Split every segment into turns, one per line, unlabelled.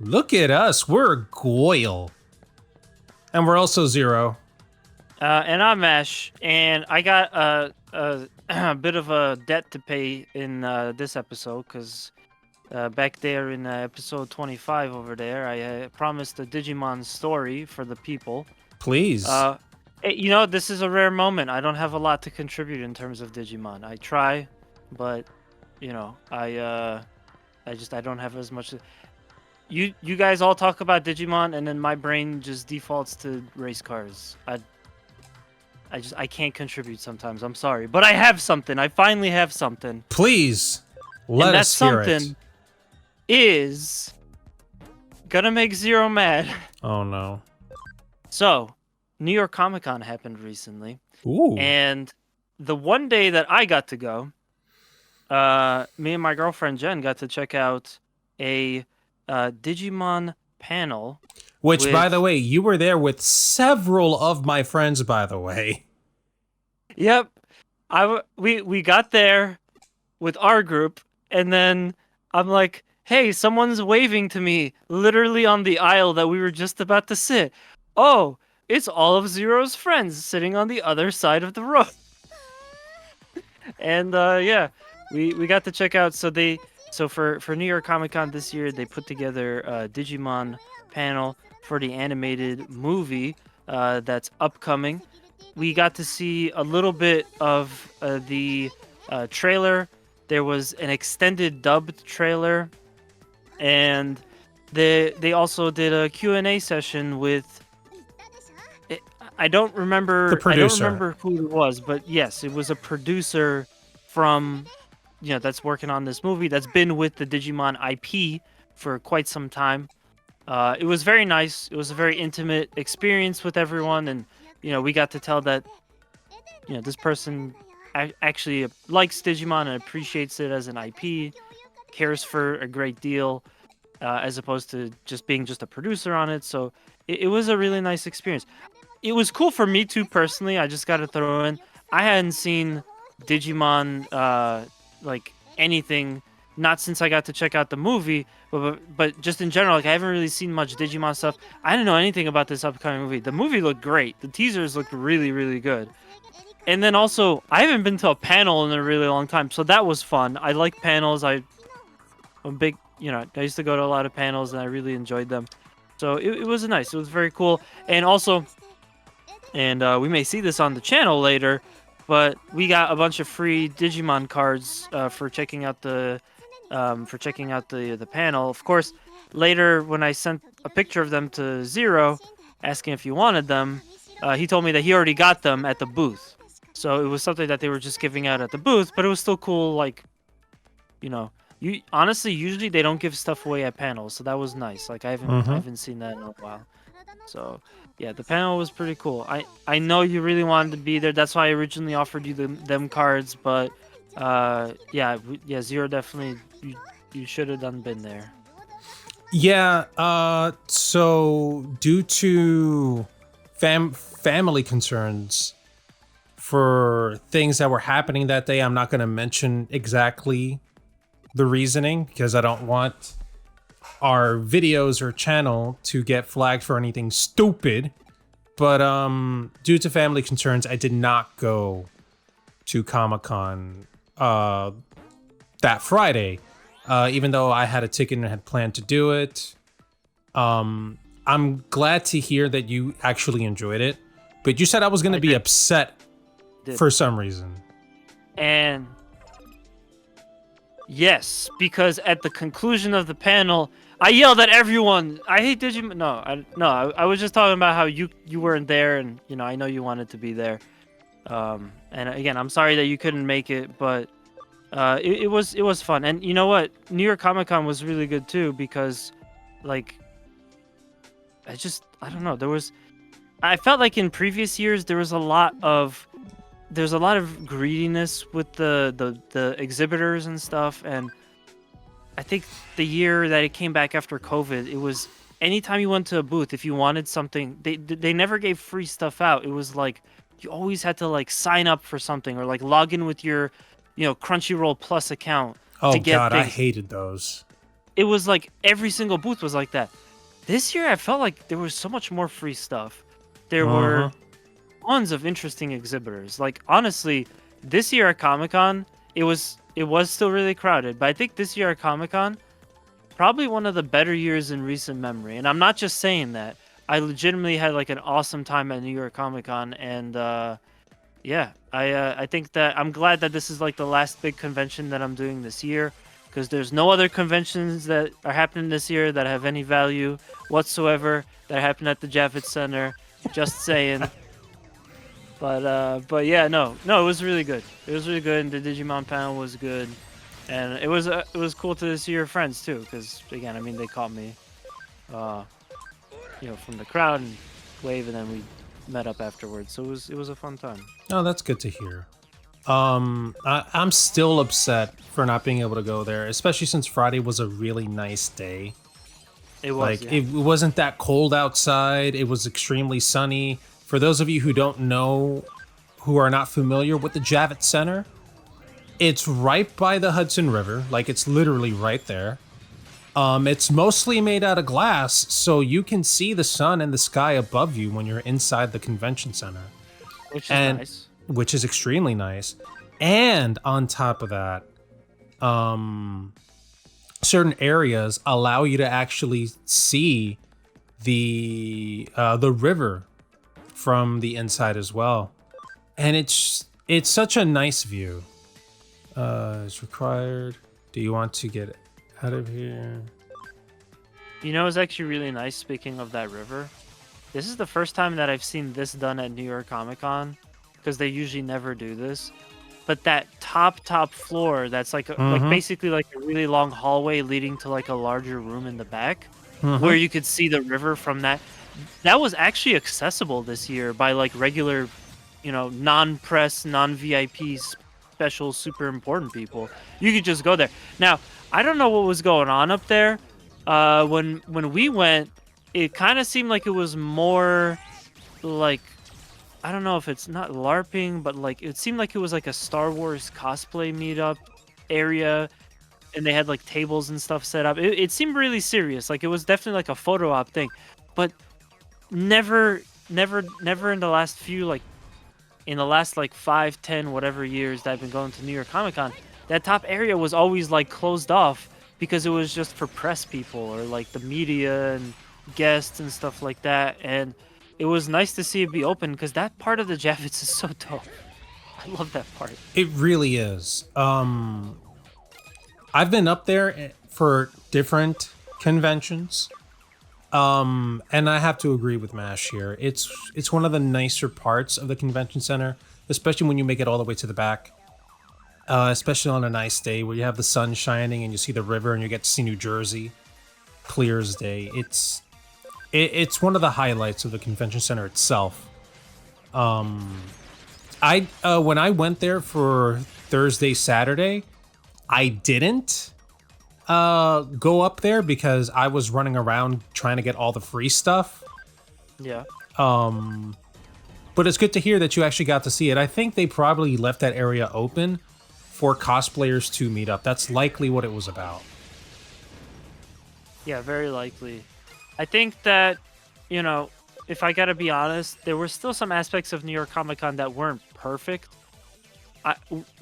Look at us. We're Goyle. And we're also Zero.
And I'm Ash, and I got a bit of a debt to pay in this episode, because back there in episode 25 over there, I promised a Digimon story for the people.
Please.
This is a rare moment. I don't have a lot to contribute in terms of Digimon. I try, but, I don't have as much. You guys all talk about Digimon, and then my brain just defaults to race cars. I can't contribute sometimes. I'm sorry, but I have something. I finally have something.
Please let us hear it.
And that something is gonna make Zero mad.
Oh no.
So, New York Comic Con happened recently.
Ooh.
And the one day that I got to go, me and my girlfriend Jen got to check out a Digimon panel.
Which, by the way, you were there with several of my friends, by the way.
Yep. We got there with our group, and then I'm like, hey, someone's waving to me literally on the aisle that we were just about to sit. Oh, it's all of Zero's friends sitting on the other side of the road. And we got to check out. So for New York Comic Con this year, they put together a Digimon panel for the animated movie that's upcoming. We got to see a little bit of the trailer. There was an extended dubbed trailer, and they also did a Q&A session with. I don't remember.
The producer.
I don't remember who it was, but yes, it was a producer from, that's working on this movie, that's been with the Digimon IP for quite some time. It was very nice. It was a very intimate experience with everyone, and we got to tell that this person actually likes Digimon and appreciates it as an IP, cares for a great deal, as opposed to just being just a producer on it. So it was a really nice experience. It was cool for me too personally. I just got to throw in, I hadn't seen Digimon like anything, not since I got to check out the movie, but just in general, like I haven't really seen much Digimon stuff. I didn't know anything about this upcoming movie. The movie looked great. The teasers looked really, really good. And then also, I haven't been to a panel in a really long time, so that was fun. I like panels. I'm a big, I used to go to a lot of panels, and I really enjoyed them. So it was nice. It was very cool. And also, we may see this on the channel later, but we got a bunch of free Digimon cards for checking out the panel. Of course, later when I sent a picture of them to Zero, asking if he wanted them, he told me that he already got them at the booth. So it was something that they were just giving out at the booth, but it was still cool. Like, honestly, usually they don't give stuff away at panels, so that was nice. Like I haven't seen that in a while. So yeah, the panel was pretty cool. I know you really wanted to be there. That's why I originally offered you them cards, but Zero, definitely you should have been there.
Yeah, so due to family concerns for things that were happening that day, I'm not going to mention exactly the reasoning because I don't want our videos or channel to get flagged for anything stupid. But due to family concerns, I did not go to Comic-Con that Friday, even though I had a ticket and had planned to do it. I'm glad to hear that you actually enjoyed it, but you said I was going to be upset for some reason.
And yes, because at the conclusion of the panel, I yelled at everyone, I hate Digimon. I was just talking about how you weren't there, and I know you wanted to be there. And again, I'm sorry that you couldn't make it, but it was fun. And you know what? New York Comic Con was really good too, because like I don't know, I felt like in previous years there was a lot of greediness with the exhibitors and stuff, and I think the year that it came back after COVID, it was anytime you went to a booth, if you wanted something, they never gave free stuff out. It was like you always had to like sign up for something or like log in with your Crunchyroll Plus account
to
get
God,
things.
I hated those.
it was like every single booth was like that. This year, I felt like there was so much more free stuff. There were
Uh-huh.
tons of interesting exhibitors. Like honestly, this year at Comic Con, it was still really crowded, but I think this year at Comic Con, probably one of the better years in recent memory. And I'm not just saying that. I legitimately had like an awesome time at New York Comic Con, and yeah, I think that I'm glad that this is like the last big convention that I'm doing this year, because there's no other conventions that are happening this year that have any value whatsoever that happen at the Javits Center. Just saying. But yeah, no, it was really good. It was really good, and the Digimon panel was good, and it was cool to see your friends too, because again, I mean, they caught me, uh, from the crowd and wave, and then we met up afterwards. So it was a fun time.
Oh, that's good to hear. I'm still upset for not being able to go there, especially since Friday was a really nice day.
It was,
Like
yeah.
it wasn't that cold outside. It was extremely sunny. For those of you who don't know, who are not familiar with the Javits Center, it's right by the Hudson River. Like it's literally right there. It's mostly made out of glass, so you can see the sun and the sky above you when you're inside the convention center,
Which is
and
nice.
which is extremely nice. And on top of that, um, certain areas allow you to actually see the river from the inside as well, and it's such a nice view. It's required. Do you want to get out of here?
It's actually really nice. Speaking of that river, this is the first time that I've seen this done at New York Comic Con, because they usually never do this. But that top floor, that's like like
Mm-hmm.
basically like a really long hallway leading to like a larger room in the back,
Mm-hmm.
where you could see the river from that. That was actually accessible this year by like regular, non-press, non-VIP, special, super important people. You could just go there. Now, I don't know what was going on up there. When we went, it kind of seemed like it was more like, I don't know if it's not LARPing, but like it seemed like it was like a Star Wars cosplay meetup area, and they had like tables and stuff set up. It seemed really serious. Like it was definitely like a photo op thing, but never in the last few like in the last like 5, 10, whatever years that I've been going to New York Comic Con, that top area was always like closed off because it was just for press people or like the media and guests and stuff like that. And it was nice to see it be open because that part of the Javits is so dope. I love that part.
It really is. I've been up there for different conventions. And I have to agree with Mash here. It's one of the nicer parts of the convention center, especially when you make it all the way to the back. Especially on a nice day where you have the sun shining and you see the river and you get to see New Jersey, clear as day. It's one of the highlights of the convention center itself. I when I went there for Thursday, Saturday, I didn't go up there because I was running around trying to get all the free stuff.
Yeah.
But it's good to hear that you actually got to see it. I think they probably left that area open for cosplayers to meet up. That's likely what it was about.
Yeah, very likely. I think that, if I gotta be honest, there were still some aspects of New York Comic Con that weren't perfect.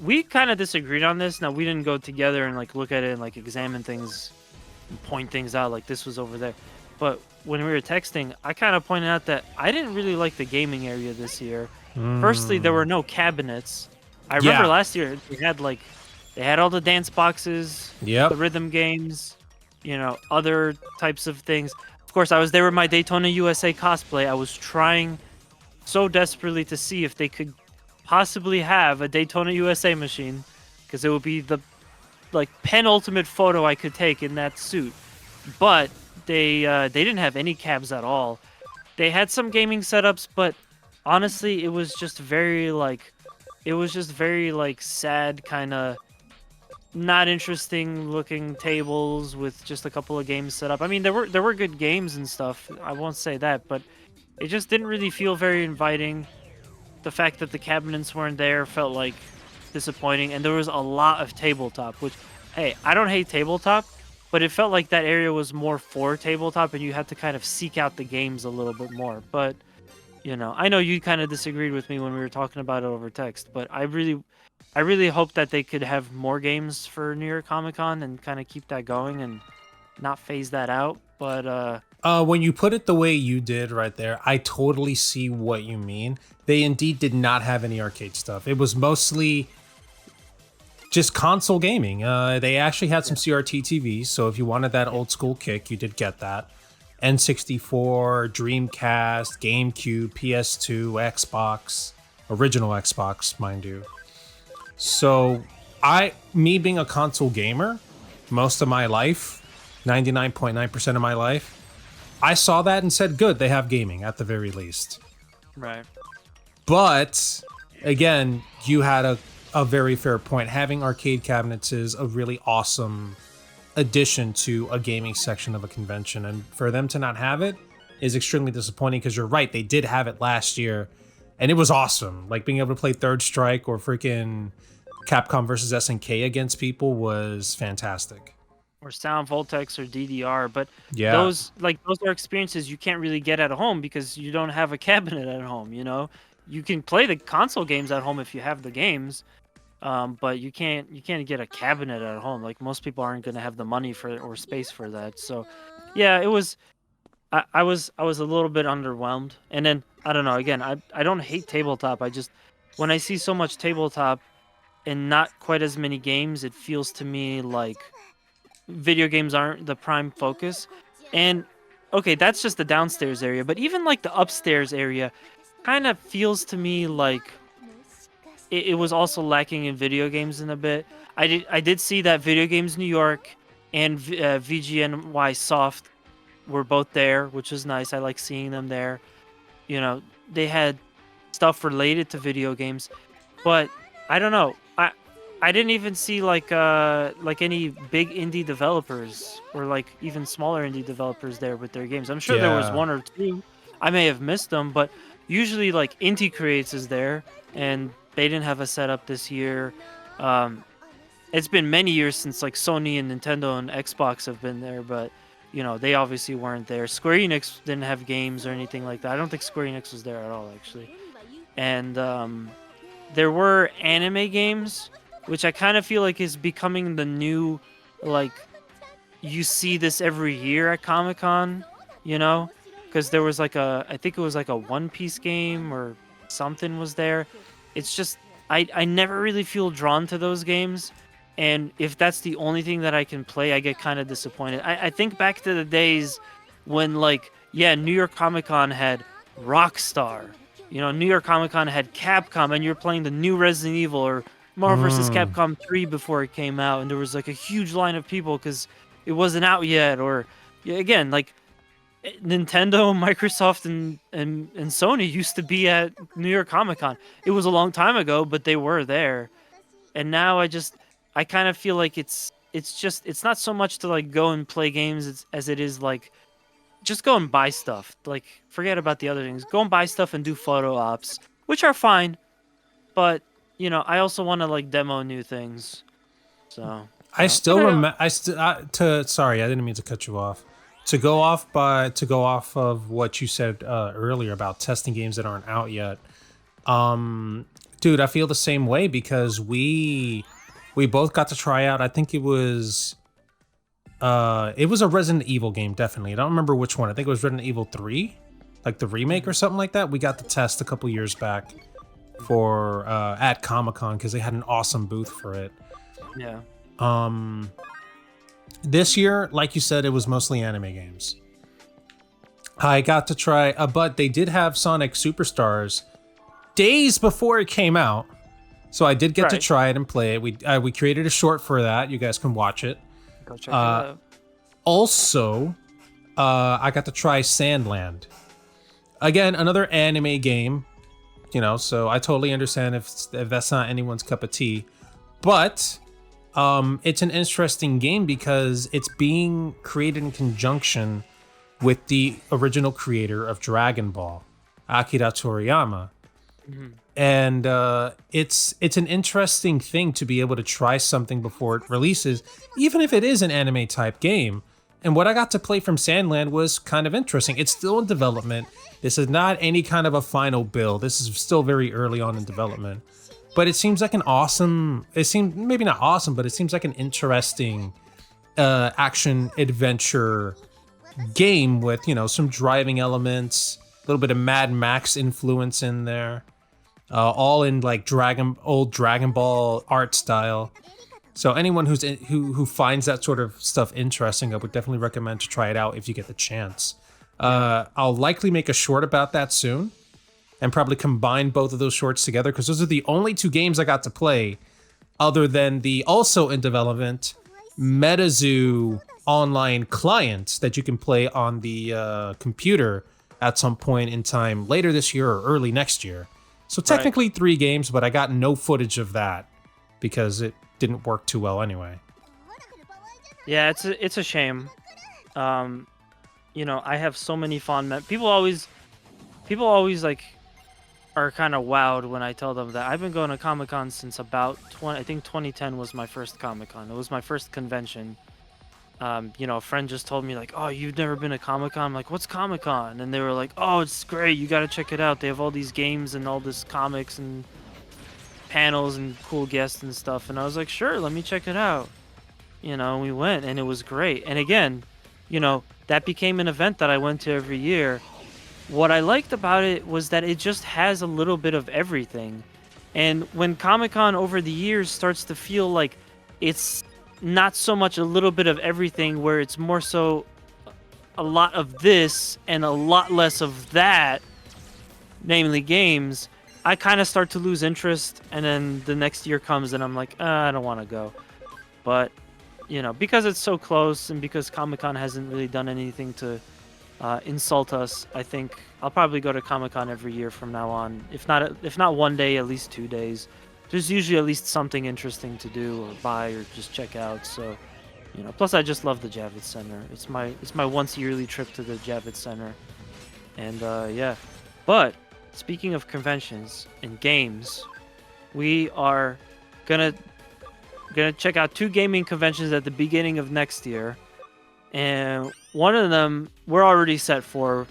We kind of disagreed on this. Now, we didn't go together and like look at it and like examine things and point things out like this was over there. But when we were texting, I kind of pointed out that I didn't really like the gaming area this year. Firstly, there were no cabinets. I remember
Yeah.
last year they had all the dance boxes,
Yep.
the rhythm games, other types of things. Of course, I was there with my Daytona USA cosplay. I was trying so desperately to see if they could possibly have a Daytona USA machine, because it would be the like penultimate photo I could take in that suit. But they didn't have any cabs at all. They had some gaming setups, but honestly, it was just very like sad, kind of not interesting looking tables with just a couple of games set up. I mean, there were good games and stuff. I won't say that, but it just didn't really feel very inviting. The fact that the cabinets weren't there felt like disappointing, and there was a lot of tabletop. Which, hey, I don't hate tabletop. but it felt like that area was more for tabletop, and you had to kind of seek out the games a little bit more. But I know you kind of disagreed with me when we were talking about it over text, but I really hope that they could have more games for New York Comic Con and kind of keep that going and not phase that out. But
when you put it the way you did right there, I totally see what you mean. They indeed did not have any arcade stuff. It was mostly just console gaming. They actually had some CRT TVs, so if you wanted that old school kick, you did get that. N64, Dreamcast, GameCube, PS2, Xbox, original Xbox, mind you. So me being a console gamer, most of my life, 99.9% of my life, I saw that and said, good, they have gaming at the very least.
right.
But again, you had a very fair point. Having arcade cabinets is a really awesome addition to a gaming section of a convention, and for them to not have it is extremely disappointing, because you're right, they did have it last year and it was awesome. Like being able to play Third Strike or freaking Capcom versus SNK against people was fantastic.
Or Sound Voltex or DDR, but
Yeah.
those are experiences you can't really get at home because you don't have a cabinet at home. You can play the console games at home if you have the games, but you can't get a cabinet at home. Like most people aren't going to have the money for or space for that. So yeah, it was. I was a little bit underwhelmed, and then I don't know. Again, I don't hate tabletop. I just, when I see so much tabletop and not quite as many games, it feels to me like video games aren't the prime focus. And okay, that's just the downstairs area, but even like the upstairs area kind of feels to me like it was also lacking in video games in a bit. I did see that Video Games New York and VGNY Soft were both there, which was nice. I like seeing them there. They had stuff related to video games, but I don't know. I didn't even see like any big indie developers or like even smaller indie developers there with their games. I'm sure there was
Yeah.
one or two. I may have missed them, but usually like Inti Creates is there, and they didn't have a setup this year. It's been many years since like Sony and Nintendo and Xbox have been there, but they obviously weren't there. Square Enix didn't have games or anything like that. I don't think Square Enix was there at all, actually. And there were anime games, which I kind of feel like is becoming the new, like, you see this every year at Comic-Con, because there was like I think it was like a One Piece game or something was there. It's just, I never really feel drawn to those games. And if that's the only thing that I can play, I get kind of disappointed. I think back to the days when, like, yeah, New York Comic Con had Rockstar. New York Comic Con had Capcom, and you're playing the new Resident Evil or Marvel vs. Capcom 3 before it came out, and there was like a huge line of people because it wasn't out yet. Or, again, like, Nintendo, Microsoft, and Sony used to be at New York Comic Con. It was a long time ago, but they were there. And now I kind of feel like it's not so much to like go and play games as it is like just go and buy stuff. Like, forget about the other things. Go and buy stuff and do photo ops, which are fine. But I also want to like demo new things. So
I still remember. Sorry, I didn't mean to cut you off. To go off of what you said earlier about testing games that aren't out yet. Dude, I feel the same way because we both got to try out. I think it was a Resident Evil game, definitely. I don't remember which one. I think it was Resident Evil 3, like the remake or something like that. We got to test a couple years back for at Comic-Con because they had an awesome booth for it.
Yeah.
This year, like you said, it was mostly anime games. I got to try, but they did have Sonic Superstars days before it came out. So I did get to try it and play it. We created a short for that. You guys can watch it.
Go check it out.
Also, I got to try Sandland. Again, another anime game. So I totally understand if that's not anyone's cup of tea. But it's an interesting game because it's being created in conjunction with the original creator of Dragon Ball, Akira Toriyama. And it's an interesting thing to be able to try something before it releases, even if it is an anime type game. And what I got to play from Sandland was kind of interesting. It's still in development. This is not any kind of a final build. This is still very early on in development. But it seems like an awesome, it seems maybe not awesome, but it seems like an interesting action adventure game with, you know, some driving elements, a little bit of Mad Max influence in there, all in like old Dragon Ball art style. So anyone who finds that sort of stuff interesting, I would definitely recommend to try it out if you get the chance. I'll likely make a short about that soon, and probably combine both of those shorts together, because those are the only two games I got to play, other than the also in development MetaZoo online client that you can play on the computer at some point in time later this year or early next year. So technically 3 games, but I got no footage of that because it didn't work too well anyway.
Yeah, it's a shame. You know, I have so many fond people always like are kind of wowed when I tell them that I've been going to Comic-Con since about I think 2010 was my first Comic-Con. It was my first convention. You know, a friend just told me like, "Oh, you've never been to Comic-Con?" I'm like, "What's Comic-Con?" And they were like, "Oh, it's great. You got to check it out. They have all these games and all this comics and panels and cool guests and stuff." And I was like, "Sure, let me check it out." You know, we went and it was great. And again, you know, that became an event that I went to every year. What I liked about it was that it just has a little bit of everything. And when Comic-Con over the years starts to feel like it's not so much a little bit of everything, where it's more so a lot of this and a lot less of that, namely games, I kind of start to lose interest. And then the next year comes and I'm like, I don't want to go. But, you know, because it's so close and because Comic-Con hasn't really done anything to insult us, I think I'll probably go to Comic-Con every year from now on. If not one day, at least 2 days. There's usually at least something interesting to do or buy or just check out. So, you know, plus I just love the Javits Center. It's my once yearly trip to the Javits Center. And yeah. But speaking of conventions and games, we are gonna check out 2 gaming conventions at the beginning of next year. And one of them we're already set for.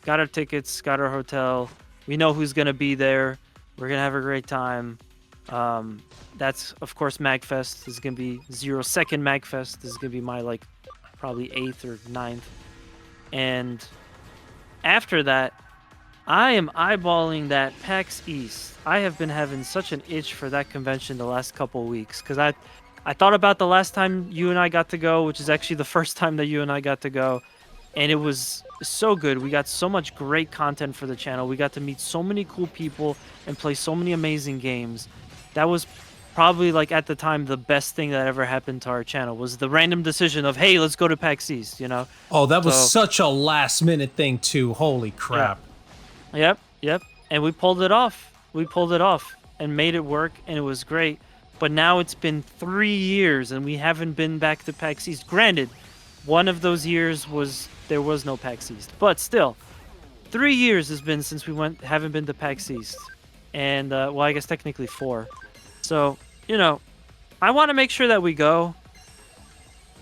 Got our tickets, got our hotel. We know who's going to be there. We're going to have a great time. That's, of course, MagFest. This is going to be 02nd MagFest. This is going to be my, like, probably 8th or 9th. And after that, I am eyeballing that PAX East. I have been having such an itch for that convention the last couple weeks, because I thought about the last time you and I got to go, which is actually the first time that you and I got to go, and it was so good. We got so much great content for the channel. We got to meet so many cool people and play so many amazing games. That was probably, like, at the time, the best thing that ever happened to our channel, was the random decision of, hey, let's go to PAX East, you know?
Oh, that was such a last minute thing too. Holy crap.
Yeah. Yep. And we pulled it off. We pulled it off and made it work, and it was great. But now it's been 3 years and we haven't been back to PAX East. Granted, one of those years there was no PAX East, but still, 3 years has been since we haven't been to PAX East, and well, I guess technically 4. So, you know, I want to make sure that we go.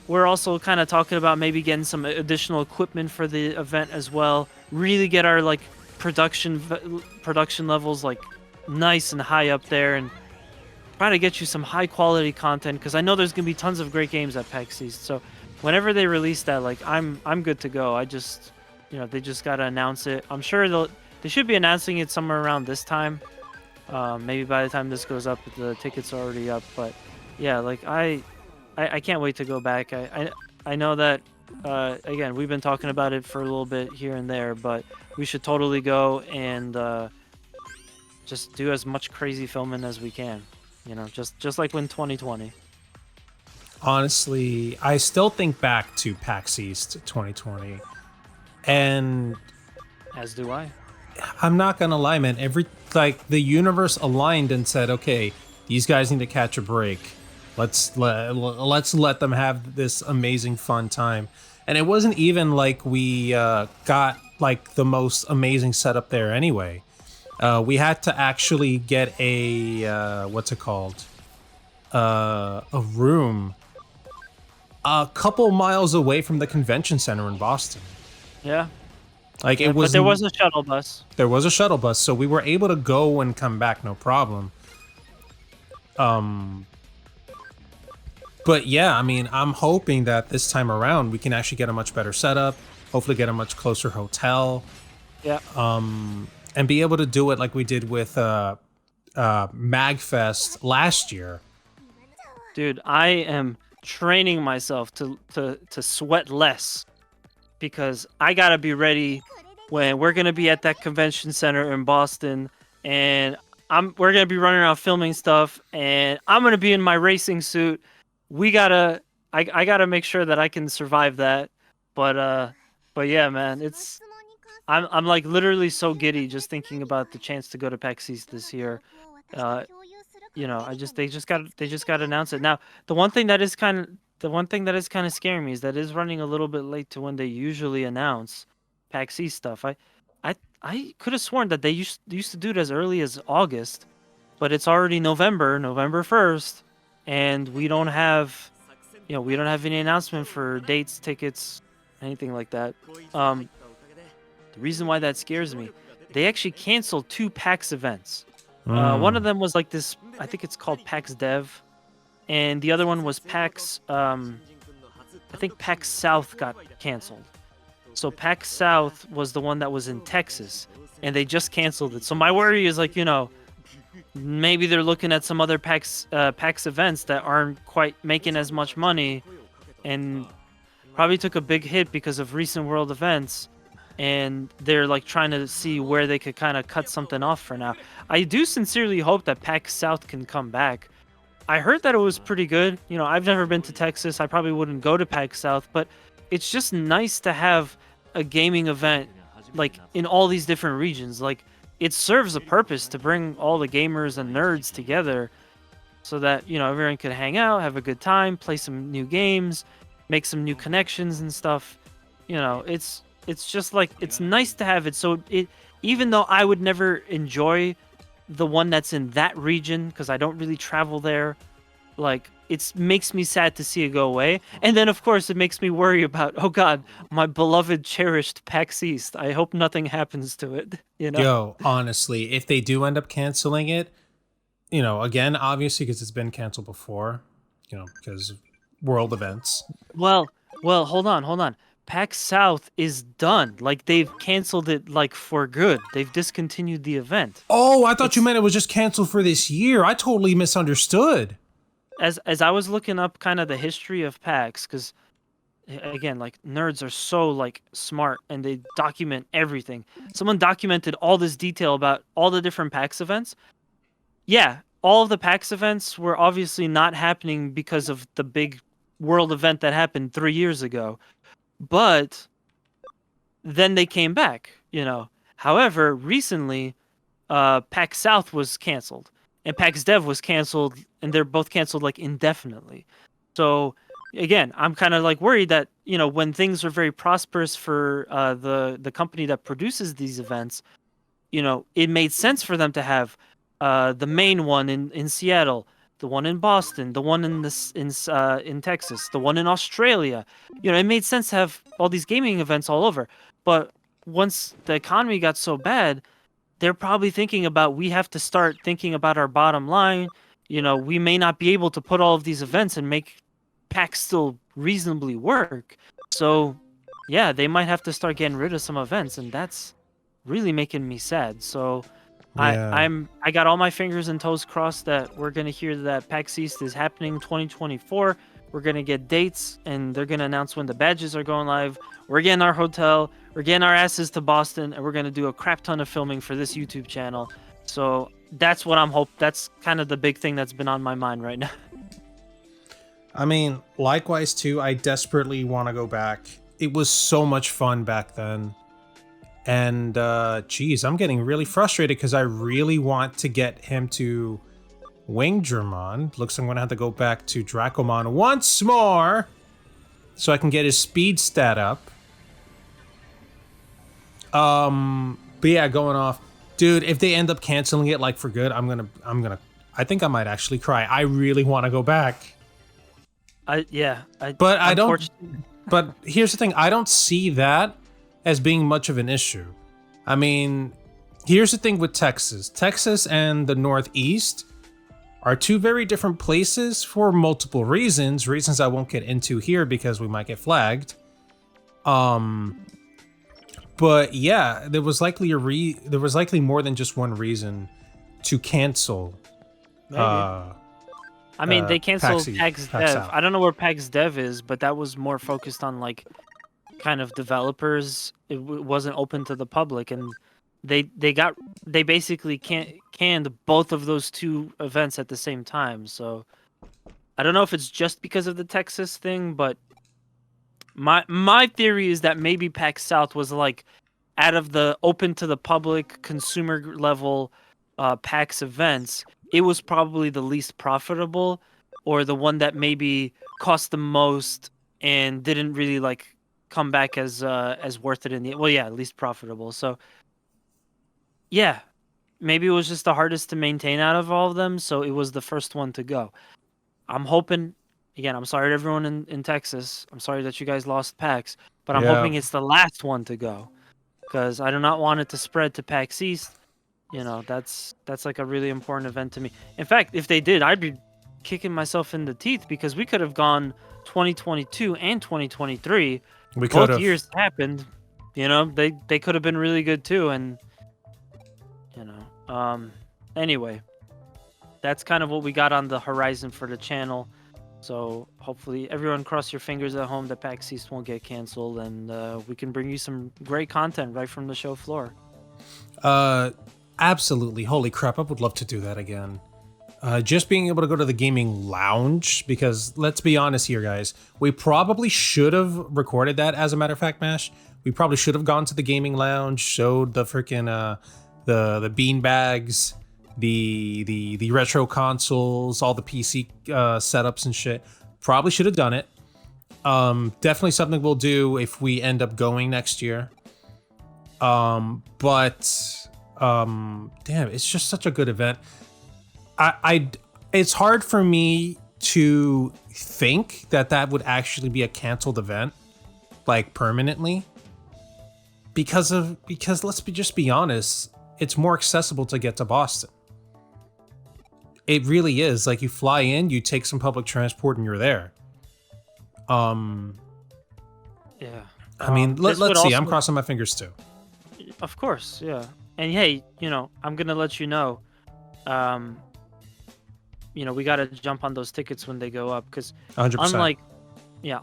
We're also kind of talking about maybe getting some additional equipment for the event as well. Really get our, like, production levels, like, nice and high up there, and try to get you some high quality content, because I know there's gonna be tons of great games at PAX East. So whenever they release that, like, I'm good to go. I just, you know, they just gotta announce it. I'm sure they should be announcing it somewhere around this time. Maybe by the time this goes up, the tickets are already up. But yeah, like, I can't wait to go back. I know that again, we've been talking about it for a little bit here and there, but we should totally go and just do as much crazy filming as we can. You know, just like when 2020.
Honestly, I still think back to PAX East 2020, and
as do I.
I'm not gonna lie, man. The universe aligned and said, okay, these guys need to catch a break. Let's let them have this amazing fun time. And it wasn't even like we got, like, the most amazing setup there anyway. We had to actually get a what's it called? A room a couple miles away from the convention center in Boston.
Yeah.
Like
Yeah,
it was.
but there was a shuttle bus.
There was a shuttle bus, so we were able to go and come back, no problem. But yeah, I mean, I'm hoping that this time around we can actually get a much better setup. Hopefully, get a much closer hotel.
Yeah.
And be able to do it like we did with MagFest last year.
Dude, I am training myself to sweat less because I gotta be ready when we're gonna be at that convention center in Boston, and we're gonna be running around filming stuff, and I'm gonna be in my racing suit. I gotta make sure that I can survive that. But yeah, man, I'm like literally so giddy just thinking about the chance to go to PAX East this year. You know, they just got to announce it. Now, the one thing that is kind of scaring me is that is running a little bit late to when they usually announce PAX East stuff. I could have sworn that they used to do it as early as August, but it's already November 1st, and we don't have any announcement for dates, tickets, anything like that. The reason why that scares me, they actually canceled 2 PAX events. One of them was like this, I think it's called PAX Dev, and the other one was PAX, I think PAX South got canceled. So PAX South was the one that was in Texas, and they just canceled it. So my worry is like, maybe they're looking at some other PAX events that aren't quite making as much money, and probably took a big hit because of recent world events. And they're like trying to see where they could kind of cut something off for now. I do sincerely hope that PAX South can come back. I heard that it was pretty good. I've never been to Texas. I probably wouldn't go to PAX South, but it's just nice to have a gaming event like in all these different regions. Like it serves a purpose to bring all the gamers and nerds together so that, everyone could hang out, have a good time, play some new games, make some new connections and stuff. It's just like, it's nice to have it. So even though I would never enjoy the one that's in that region, because I don't really travel there, like it makes me sad to see it go away. And then of course it makes me worry about, oh God, my beloved, cherished PAX East. I hope nothing happens to it.
Yo, honestly, if they do end up canceling it, again, obviously because it's been canceled before, because of world events.
Well, hold on. PAX South is done. Like they've canceled it like for good. They've discontinued the event.
Oh, I thought you meant it was just canceled for this year. I totally misunderstood.
As I was looking up kind of the history of PAX, because again, like nerds are so like smart and they document everything. Someone documented all this detail about all the different PAX events. Yeah, all of the PAX events were obviously not happening because of the big world event that happened 3 years ago. But then they came back, However, recently, PAX South was canceled and PAX Dev was canceled, and they're both canceled like indefinitely. So again, I'm kind of like worried that, when things are very prosperous for the company that produces these events, it made sense for them to have the main one in Seattle, the one in Boston, the one in Texas, the one in Australia. It made sense to have all these gaming events all over. But once the economy got so bad, they're probably thinking about, we have to start thinking about our bottom line. We may not be able to put all of these events and make PAX still reasonably work. So yeah, they might have to start getting rid of some events, and that's really making me sad. So
Yeah.
I got all my fingers and toes crossed that we're gonna hear that PAX East is happening 2024. We're gonna get dates, and they're gonna announce when the badges are going live. We're getting our hotel. We're getting our asses to Boston, and we're gonna do a crap ton of filming for this YouTube channel. So that's what I'm hoping. That's kind of the big thing that's been on my mind right now.
I mean, likewise too, I desperately want to go back. It was so much fun back then. And geez, I'm getting really frustrated because I really want to get him to Wingdramon. Looks like I'm gonna have to go back to Dracomon once more so I can get his speed stat up. But yeah, going off. Dude, if they end up canceling it like for good, I think I might actually cry. I really want to go back. But I don't. But here's the thing: I don't see that as being much of an issue. I mean, here's the thing with Texas. Texas and the Northeast are two very different places for multiple reasons. Reasons I won't get into here because we might get flagged. But yeah, there was likely more than just one reason to cancel.
I mean, they canceled PAX Dev.
Out.
I don't know where PAX Dev is, but that was more focused on like kind of developers. It wasn't open to the public, and they basically canned both of those two events at the same time. So I don't know if it's just because of the Texas thing, but my theory is that maybe PAX South was like out of the open to the public consumer level PAX events, it was probably the least profitable, or the one that maybe cost the most and didn't really like come back as worth it in the least profitable. So yeah, maybe it was just the hardest to maintain out of all of them, so it was the first one to go. I'm hoping, again, I'm sorry to everyone in Texas. I'm sorry that you guys lost PAX, but I'm hoping it's the last one to go, because I do not want it to spread to PAX East. You know, that's like a really important event to me. In fact, if they did, I'd be kicking myself in the teeth, because we could have gone 2022 and 2023. Both years happened. You know, they could have been really good too, and you know, anyway, that's kind of what we got on the horizon for the channel. So hopefully everyone cross your fingers at home that PAX East won't get canceled, and we can bring you some great content right from the show floor.
Absolutely. Holy crap, I would love to do that again. Just being able to go to the gaming lounge, because let's be honest here, guys, we probably should have recorded that. As a matter of fact, Mash, we probably should have gone to the gaming lounge, showed the freaking the bean bags, the retro consoles, all the PC setups and shit. Probably should have done it. Definitely something we'll do if we end up going next year. But damn, it's just such a good event. It's hard for me to think that would actually be a canceled event, like permanently, because let's just be honest, it's more accessible to get to Boston. It really is. Like, you fly in, you take some public transport, and you're there.
Yeah.
I mean, let's see. I'm crossing my fingers too.
Of course, yeah. And hey, you know, I'm gonna let you know. You know, we gotta jump on those tickets when they go up, because
100%.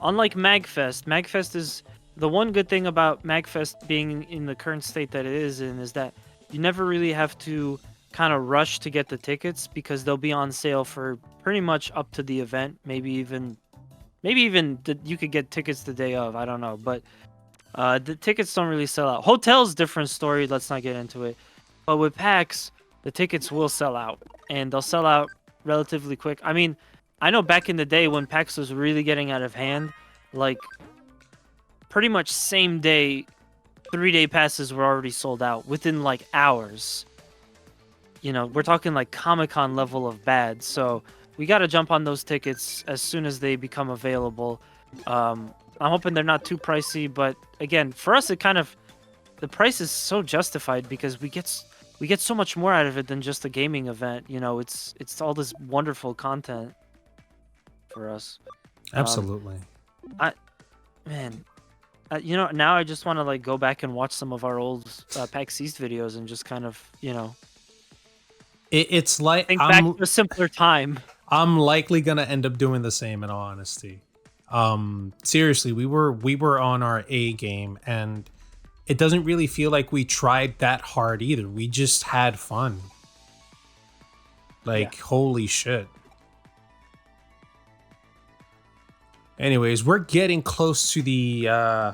Unlike MagFest is the one good thing about MagFest being in the current state that it is in, is that you never really have to kind of rush to get the tickets, because they'll be on sale for pretty much up to the event. Maybe even you could get tickets the day of. I don't know, but the tickets don't really sell out. Hotels, different story. Let's not get into it. But with PAX, the tickets will sell out, and they'll sell out relatively quick. I mean, I know back in the day when PAX was really getting out of hand, like pretty much same day, 3-day passes were already sold out within like hours. You know, we're talking like Comic-Con level of bad. So we got to jump on those tickets as soon as they become available. I'm hoping they're not too pricey, but again, for us, the price is so justified, because we get so much more out of it than just a gaming event. You know, it's all this wonderful content for us.
Absolutely.
You know, now I just want to like go back and watch some of our old PAX East videos and just kind of, you know,
it's like
think back to a simpler time.
I'm likely gonna end up doing the same, in all honesty. Seriously, we were on our A game, and it doesn't really feel like we tried that hard either. We just had fun. Like, holy shit. Anyways, we're getting close to the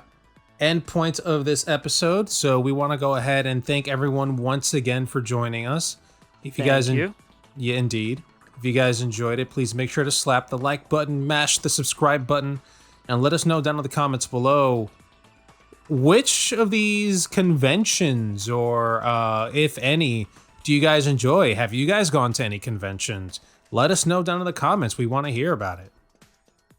end point of this episode, so we want to go ahead and thank everyone once again for joining us. If you guys, yeah, indeed. If you guys enjoyed it, please make sure to slap the like button, mash the subscribe button, and let us know down in the comments below which of these conventions, or if any, do you guys enjoy? Have you guys gone to any conventions? Let us know down in the comments. We want to hear about it.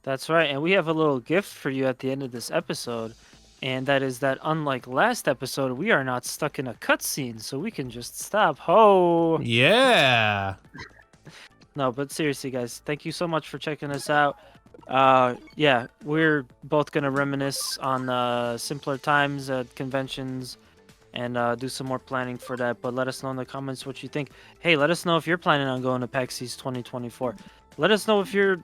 That's right, and we have a little gift for you at the end of this episode, and that is that unlike last episode, we are not stuck in a cutscene, so we can just stop. Ho!
Yeah.
No, but seriously, guys, thank you so much for checking us out. Yeah, we're both gonna reminisce on simpler times at conventions and do some more planning for that. But let us know in the comments what you think. Hey, let us know if you're planning on going to PAX East 2024. Let us know if you're,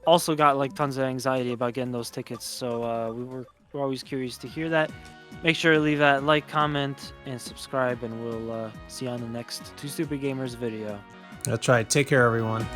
also got like tons of anxiety about getting those tickets. So we're always curious to hear that. Make sure to leave that like, comment, and subscribe, and we'll see you on the next Two Stupid Gamers video.
That's right. Take care, everyone.